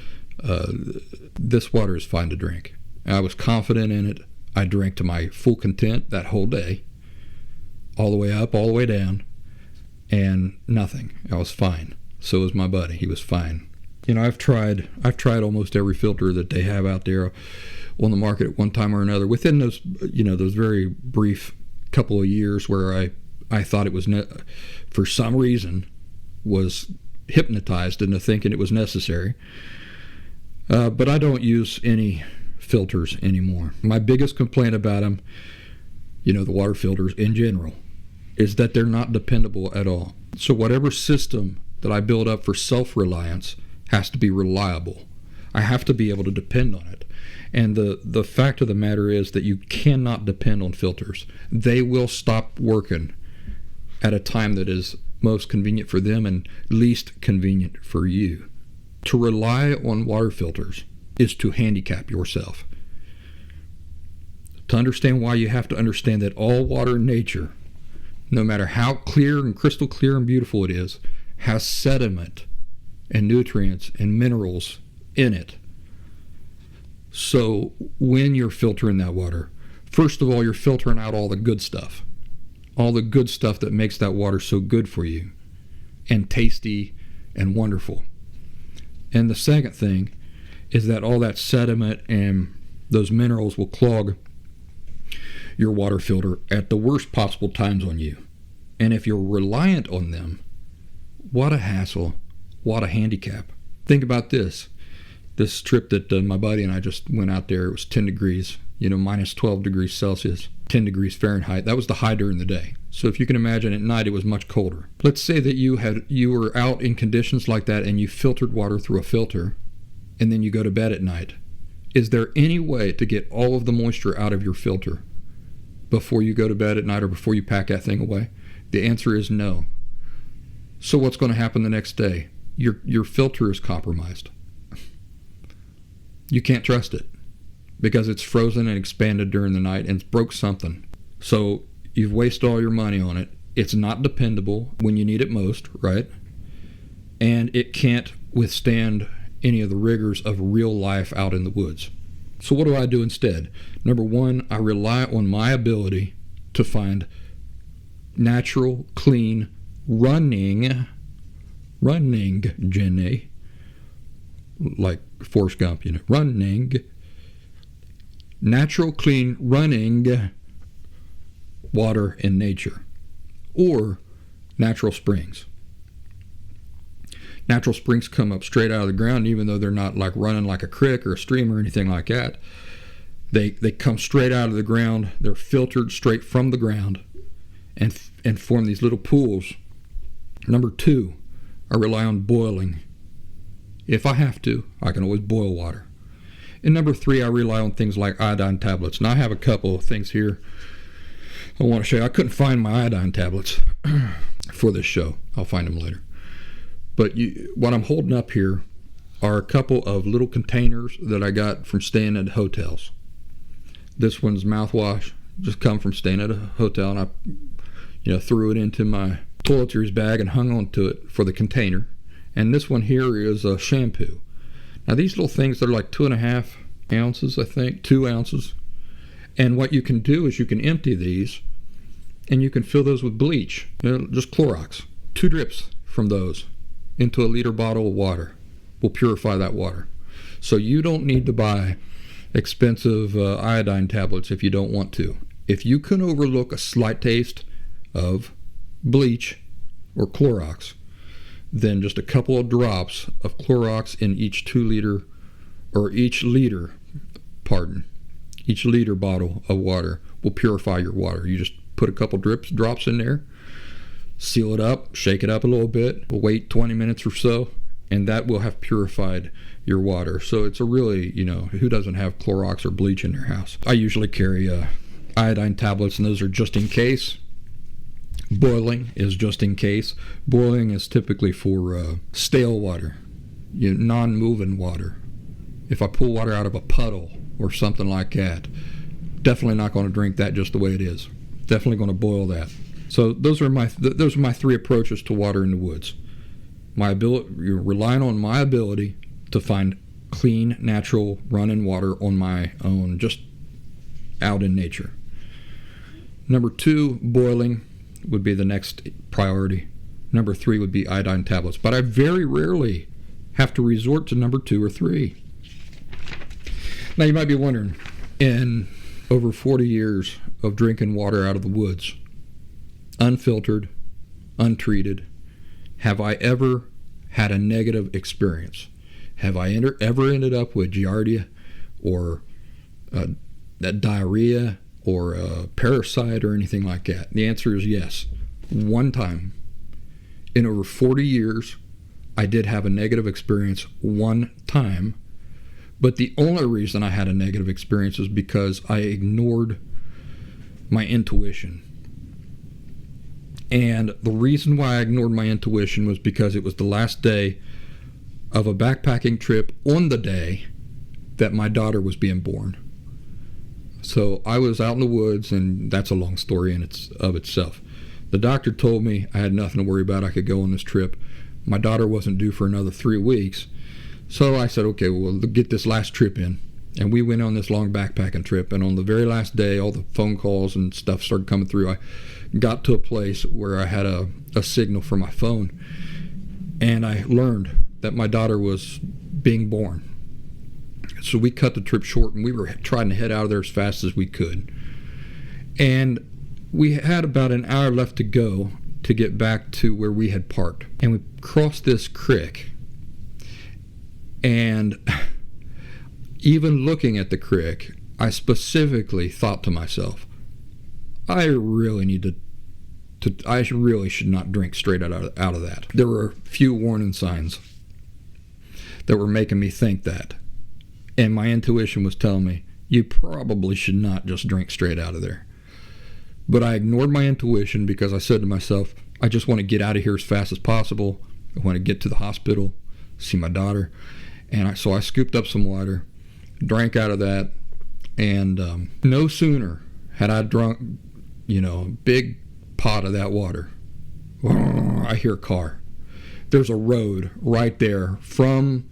this water is fine to drink. And I was confident in it. I drank to my full content that whole day, all the way up, all the way down, and nothing. I was fine. So was my buddy. He was fine. I've tried almost every filter that they have out there on the market at one time or another within those those very brief couple of years where I thought it was for some reason was hypnotized into thinking it was necessary. But I don't use any filters anymore. My biggest complaint about them, the water filters in general, is that they're not dependable at all. So whatever system that I build up for self-reliance has to be reliable. I have to be able to depend on it. And the fact of the matter is that you cannot depend on filters. They will stop working at a time that is most convenient for them and least convenient for you. To rely on water filters is to handicap yourself. To understand why, you have to understand that all water in nature, no matter how clear and crystal clear and beautiful it is, has sediment and nutrients and minerals in it. So when you're filtering that water, first of all, you're filtering out all the good stuff that makes that water so good for you and tasty and wonderful. And the second thing is that all that sediment and those minerals will clog your water filter at the worst possible times on you. And if you're reliant on them, what a hassle, what a handicap. Think about this. This trip that my buddy and I just went out there, it was 10 degrees, minus 12 degrees Celsius, 10 degrees Fahrenheit. That was the high during the day. So if you can imagine, at night it was much colder. Let's say that you were out in conditions like that and you filtered water through a filter, and then you go to bed at night. Is there any way to get all of the moisture out of your filter before you go to bed at night or before you pack that thing away? The answer is no. So what's going to happen the next day? Your filter is compromised. You can't trust it because it's frozen and expanded during the night and it's broke something. So you've wasted all your money on it. It's not dependable when you need it most, right? And it can't withstand any of the rigors of real life out in the woods. So what do I do instead? Number one, I rely on my ability to find natural, clean, running, Jenny, like Forrest Gump, running, natural, clean, running water in nature, or natural springs. Natural springs come up straight out of the ground, even though they're not like running like a creek or a stream or anything like that. They come straight out of the ground. They're filtered straight from the ground and form these little pools. Number two, I rely on boiling. If I have to, I can always boil water. And number three, I rely on things like iodine tablets. And I have a couple of things here I want to show you. I couldn't find my iodine tablets for this show. I'll find them later. But what I'm holding up here are a couple of little containers that I got from staying at hotels. This one's mouthwash, just come from staying at a hotel, and I threw it into my toiletries bag and hung on to it for the container. And this one here is a shampoo. Now these little things, they're like 2.5 ounces, I think, 2 ounces. And what you can do is you can empty these and you can fill those with bleach, just Clorox. 2 drips from those into a liter bottle of water will purify that water. So you don't need to buy expensive iodine tablets if you don't want to. If you can overlook a slight taste of bleach or Clorox, then just a couple of drops of Clorox in each liter bottle of water will purify your water. You just put a couple drops in there, seal it up, shake it up a little bit, wait 20 minutes or so, and that will have purified your water. So it's a really, who doesn't have Clorox or bleach in their house? I usually carry iodine tablets, and those are just in case. Boiling is just in case. Boiling is typically for stale water, non-moving water. If I pull water out of a puddle or something like that, definitely not going to drink that just the way it is. Definitely going to boil that. So those are my 3 approaches to water in the woods. You're relying on my ability to find clean, natural, running water on my own, just out in nature. Number 2, boiling would be the next priority. Number 3 would be iodine tablets. But I very rarely have to resort to number 2 or 3. Now you might be wondering, in over 40 years of drinking water out of the woods, unfiltered, untreated, have I ever had a negative experience? Have I ever ended up with giardia or diarrhea or parasite or anything like that? The answer is yes. One time in over 40 years, I did have a negative experience one time, but the only reason I had a negative experience is because I ignored my intuition. And the reason why I ignored my intuition was because it was the last day of a backpacking trip on the day that my daughter was being born. So I was out in the woods, and that's a long story in itself. The doctor told me I had nothing to worry about. I could go on this trip. My daughter wasn't due for another 3 weeks. So I said, okay, we'll get this last trip in. And we went on this long backpacking trip. And on the very last day, all the phone calls and stuff started coming through. I got to a place where I had a signal for my phone. And I learned that my daughter was being born. So we cut the trip short, and we were trying to head out of there as fast as we could. And we had about an hour left to go to get back to where we had parked. And we crossed this creek. And even looking at the creek, I specifically thought to myself, I really should not drink straight out of that. There were a few warning signs that were making me think that. And my intuition was telling me, you probably should not just drink straight out of there. But I ignored my intuition because I said to myself, I just want to get out of here as fast as possible. I want to get to the hospital, see my daughter. And so I scooped up some water, drank out of that, and no sooner had I drunk, a big pot of that water, I hear a car. There's a road right there from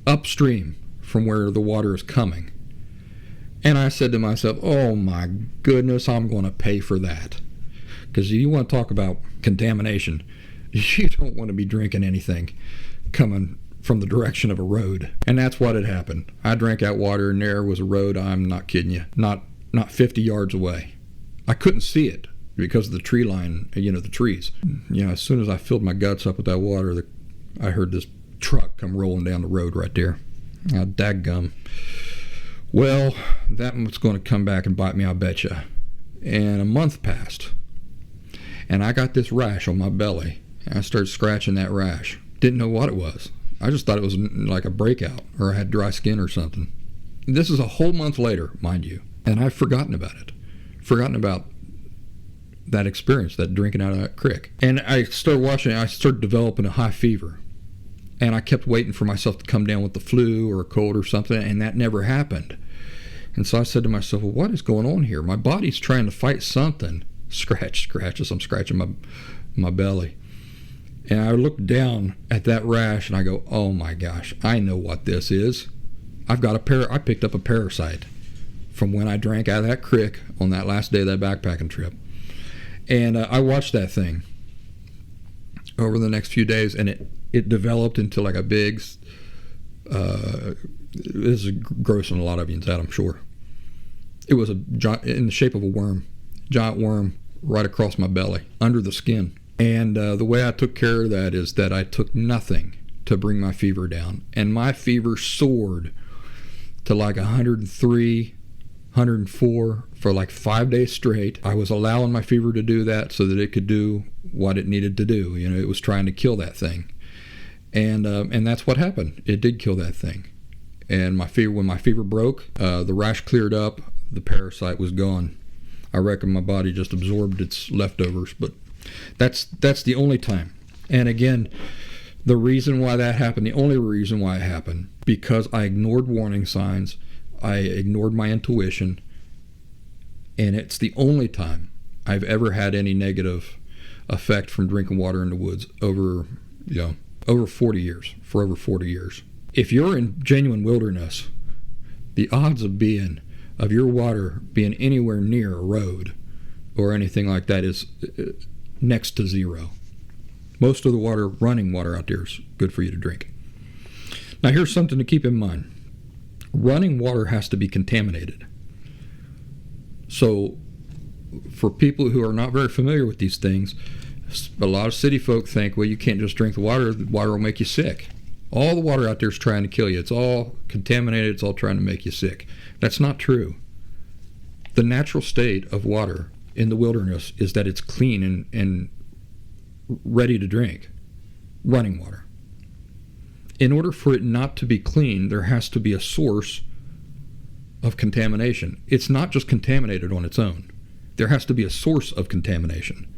upstream from where the water is coming. And I said to myself, oh my goodness, I'm going to pay for that. Because you want to talk about contamination, you don't want to be drinking anything coming from the direction of a road. And that's what had happened. I drank that water and there was a road, I'm not kidding you, not 50 yards away. I couldn't see it because of the tree line, the trees. As soon as I filled my guts up with that water, I heard this truck come rolling down the road right there. Daggum. Well, that was going to come back and bite me, I bet you. And a month passed. And I got this rash on my belly. And I started scratching that rash. Didn't know what it was. I just thought it was like a breakout or I had dry skin or something. This is a whole month later, mind you. And I've forgotten about it. Forgotten about that experience, that drinking out of that creek. And I started developing a high fever. And I kept waiting for myself to come down with the flu or a cold or something, and that never happened. And so I said to myself, well, what is going on here? My body's trying to fight something. Scratch as I'm scratching my belly. And I looked down at that rash and I go, oh my gosh, I know what this is. I picked up a Parasite from when I drank out of that creek on that last day of that backpacking trip. And I watched that thing over the next few days, and it developed into like a big, this is grossing a lot of you out, I'm sure. It was in the shape of a worm, giant worm right across my belly, under the skin. And the way I took care of that is that I took nothing to bring my fever down. And my fever soared to like 103, 104 for like 5 days straight. I was allowing my fever to do that so that it could do what it needed to do. It was trying to kill that thing. And that's what happened. It did kill that thing. And when my fever broke, the rash cleared up, the Parasite was gone. I reckon my body just absorbed its leftovers, but that's the only time. And again, the reason why that happened, the only reason why it happened, because I ignored warning signs, I ignored my intuition, and it's the only time I've ever had any negative effect from drinking water in the woods over 40 years, for over 40 years. If you're in genuine wilderness, the odds of your water being anywhere near a road or anything like that is next to zero. Most of the running water out there is good for you to drink. Now here's something to keep in mind. Running water has to be contaminated. So for people who are not very familiar with these things, a lot of city folk think, well, you can't just drink the water will make you sick. All the water out there is trying to kill you. It's all contaminated. It's all trying to make you sick. That's not true. The natural state of water in the wilderness is that it's clean and ready to drink. Running water. In order for it not to be clean, there has to be a source of contamination. It's not just contaminated on its own. There has to be a source of contamination.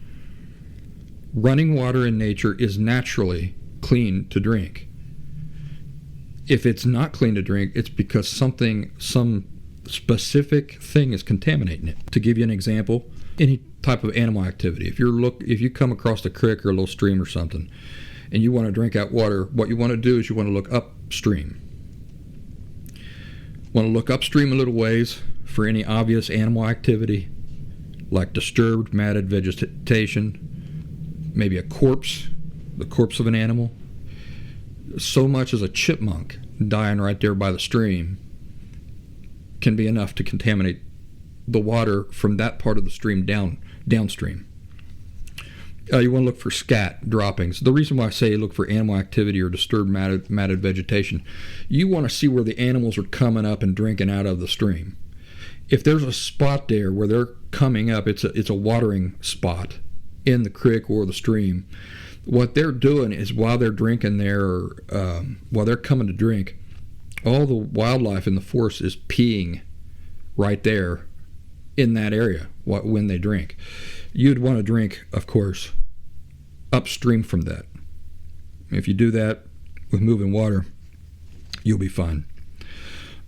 Running water in nature is naturally clean to drink. If it's not clean to drink, it's because some specific thing is contaminating it. To give you an example, any type of animal activity. If you come across a creek or a little stream or something, and you want to drink that water, what you want to do is you want to look upstream. Want to look upstream a little ways for any obvious animal activity, like disturbed, matted vegetation, maybe a corpse, the corpse of an animal. So much as a chipmunk dying right there by the stream can be enough to contaminate the water from that part of the stream downstream. You want to look for scat droppings. The reason why I say look for animal activity or disturbed matted vegetation, you want to see where the animals are coming up and drinking out of the stream. If there's a spot there where they're coming up, it's a watering spot in the creek or the stream. What they're doing is while they're drinking there, while they're coming to drink, all the wildlife in the forest is peeing right there in that area when they drink. You'd want to drink, of course, upstream from that. If you do that with moving water, you'll be fine.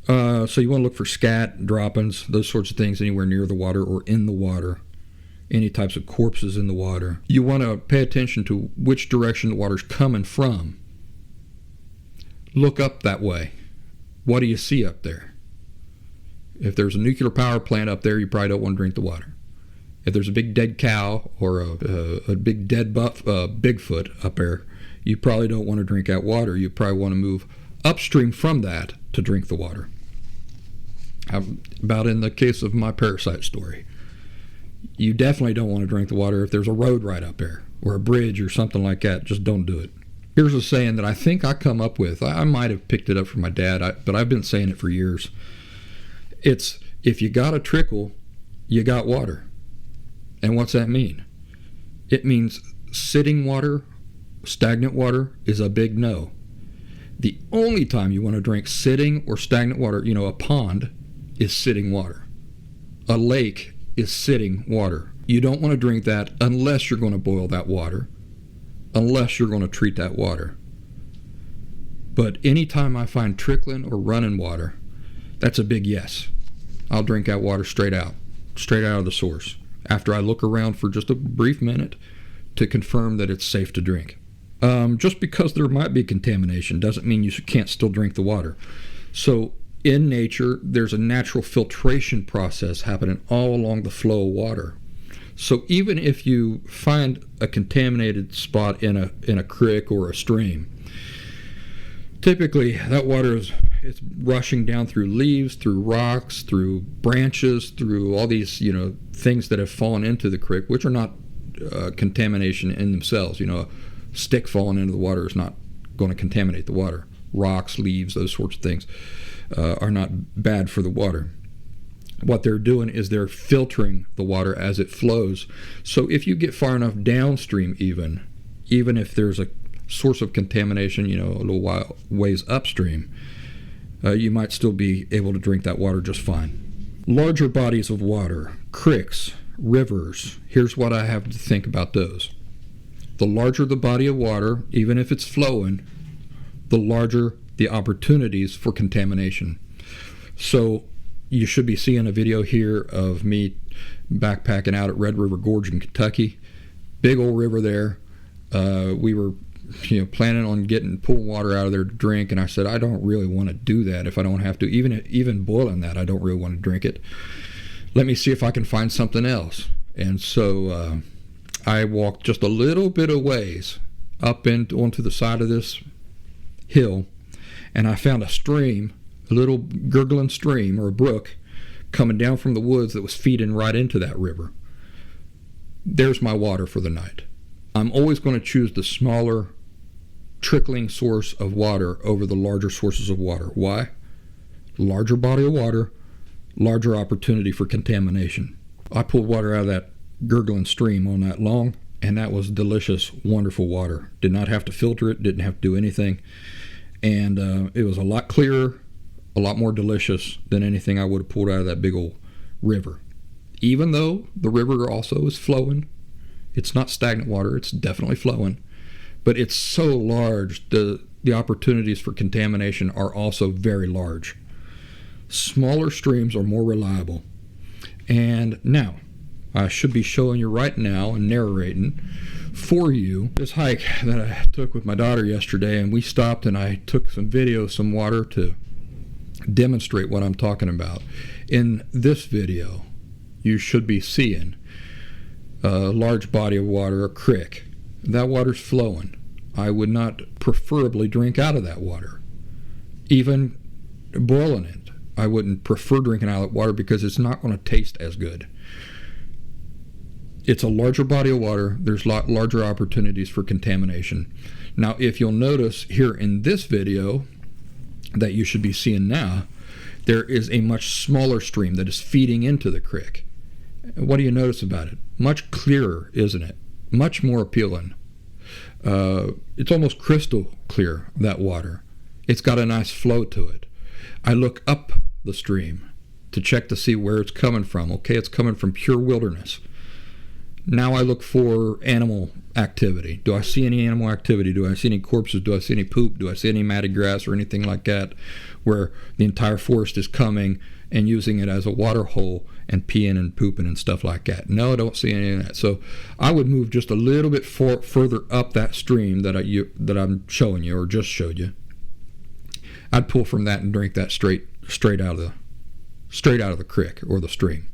So you want to look for scat, droppings, those sorts of things anywhere near the water or in the water. Any types of corpses in the water. You want to pay attention to which direction the water's coming from. Look up that way. What do you see up there? If there's a nuclear power plant up there, you probably don't want to drink the water. If there's a big dead cow or a big dead Bigfoot up there, you probably don't want to drink that water. You probably want to move upstream from that to drink the water. About in the case of my Parasite story. You definitely don't want to drink the water if there's a road right up there or a bridge or something like that. Just don't do it. Here's a saying that I think I come up with. I might have picked it up from my dad, but I've been saying it for years. It's, if you got a trickle, you got water. And what's that mean? It means sitting water, stagnant water, is a big no. The only time you want to drink sitting or stagnant water, a pond, is sitting water. A lake is sitting water. You don't want to drink that unless you're going to boil that water, unless you're going to treat that water. But anytime I find trickling or running water, that's a big yes. I'll drink that water straight out of the source, after I look around for just a brief minute to confirm that it's safe to drink. Just because there might be contamination doesn't mean you can't still drink the water. So in nature, there's a natural filtration process happening all along the flow of water. So even if you find a contaminated spot in a creek or a stream, typically that water it's rushing down through leaves, through rocks, through branches, through all these things that have fallen into the creek, which are not contamination in themselves. A stick falling into the water is not going to contaminate the water. Rocks, leaves, those sorts of things are not bad for the water. What they're doing is they're filtering the water as it flows. So if you get far enough downstream, even if there's a source of contamination, a little ways upstream, you might still be able to drink that water just fine. Larger bodies of water, creeks, rivers, here's what I have to think about those. The larger the body of water, even if it's flowing, the larger the opportunities for contamination. So you should be seeing a video here of me backpacking out at Red River Gorge in Kentucky. Big old river there. We were planning on pulling water out of there to drink, and I said, I don't really want to do that if I don't have to. Even boiling that, I don't really want to drink it. Let me see if I can find something else. And so I walked just a little bit of ways up onto the side of this hill, and I found a stream, a little gurgling stream or a brook coming down from the woods that was feeding right into that river. There's my water for the night. I'm always going to choose the smaller trickling source of water over the larger sources of water. Why? Larger body of water, larger opportunity for contamination. I pulled water out of that gurgling stream all night long, and that was delicious, wonderful water. Did not have to filter it, didn't have to do anything. And it was a lot clearer, a lot more delicious than anything I would have pulled out of that big old river. Even though the river also is flowing, it's not stagnant water, it's definitely flowing, but it's so large, the opportunities for contamination are also very large. Smaller streams are more reliable. And now, I should be showing you right now and narrating for you this hike that I took with my daughter yesterday, and we stopped and I took some video, some water to demonstrate what I'm talking about. In this video, you should be seeing a large body of water, a creek. That water's flowing. I would not preferably drink out of that water. Even boiling it, I wouldn't prefer drinking out of that water because it's not going to taste as good. It's a larger body of water. There's larger opportunities for contamination. Now, if you'll notice here in this video that you should be seeing now, there is a much smaller stream that is feeding into the creek. What do you notice about it? Much clearer, isn't it? Much more appealing. It's almost crystal clear, that water. It's got a nice flow to it. I look up the stream to check to see where it's coming from. Okay, it's coming from pure wilderness. Now I look for animal activity. Do I see any animal activity? Do I see any corpses? Do I see any poop? Do I see any matted grass or anything like that where the entire forest is coming and using it as a water hole and peeing and pooping and stuff like that? No, I don't see any of that. So I would move just a little bit further up that stream that I'm showing you or just showed you. I'd pull from that and drink that straight out of the creek or the stream.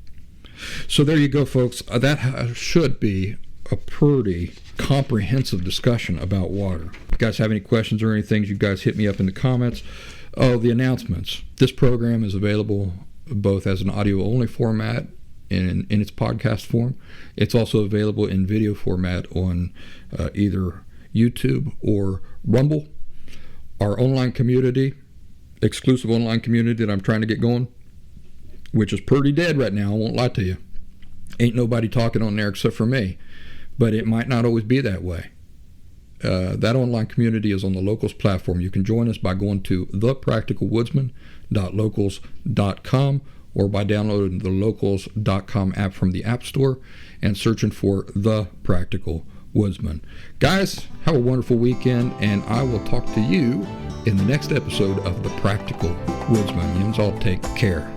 So there you go, folks. That should be a pretty comprehensive discussion about water. If you guys have any questions or anything, you guys hit me up in the comments. Oh, the announcements. This program is available both as an audio-only format in its podcast form. It's also available in video format on either YouTube or Rumble. Our online community, exclusive online community that I'm trying to get going, which is pretty dead right now, I won't lie to you. Ain't nobody talking on there except for me. But it might not always be that way. That online community is on the Locals platform. You can join us by going to thepracticalwoodsman.locals.com or by downloading the locals.com app from the App Store and searching for The Practical Woodsman. Guys, have a wonderful weekend, and I will talk to you in the next episode of The Practical Woodsman. Yins all take care.